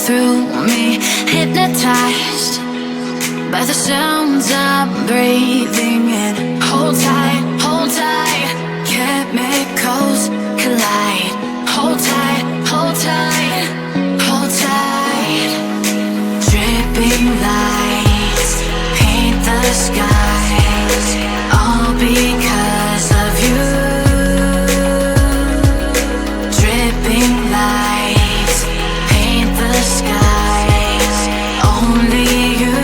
through me, hypnotized by the sounds I'm breathing in. Hold tight, chemicals collide. Hold tight, hold tight, hold tight. Dripping lights paint the skies, all because of you. Dripping lights paint the skies, only you.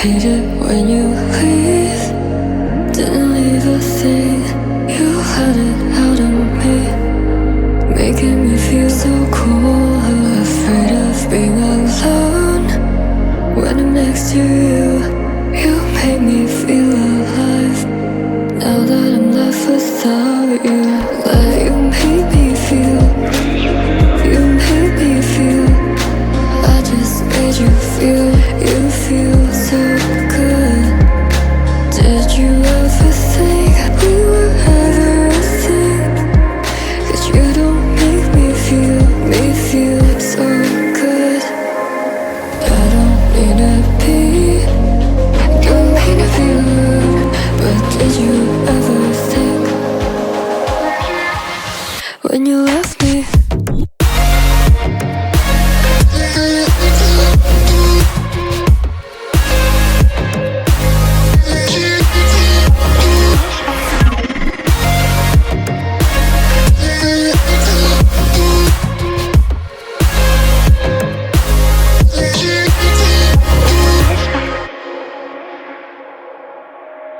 Hate it when you leave. Didn't leave a thing. You had it out of me, making me feel so cool. Afraid of being alone when I'm next to you. You make me feel alive. Now that I'm left without you, let you make me feel. You made me feel. I just made you feel. You feel so good. Did you ever think we were ever a thing? 'Cause you don't make me feel so good. I don't mean to be, don't mean to be rude, but did you ever think when you left me?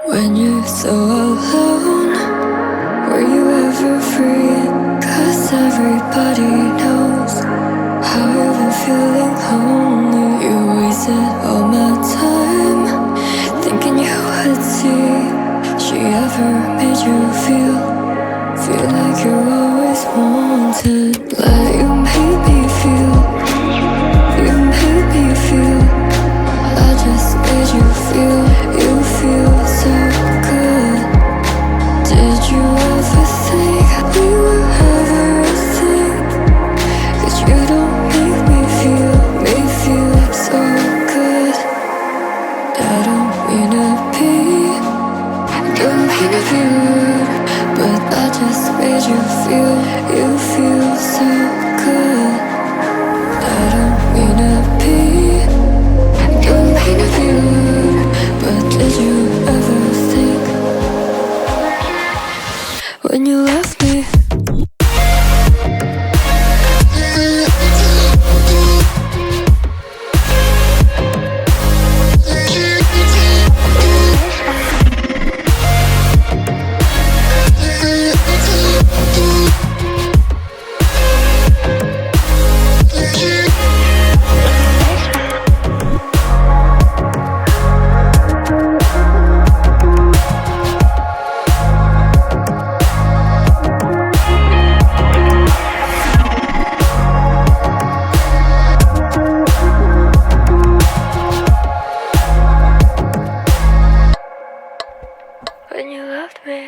When you're so alone, were you ever free? 'Cause everybody knows how you've been feeling lonely. You wasted all my time thinking you would see. She ever made you feel like you're always wanted? Let you make me feel. You made me feel. I just made you feel. You feel so good. Did you ever think we were ever a thing? 'Cause you don't make me feel so good. I don't mean to be, don't mean to be rude, but I just made you feel. You feel so good. I don't mean to be, don't mean to be rude, but did you ever think when you left me? When you left me.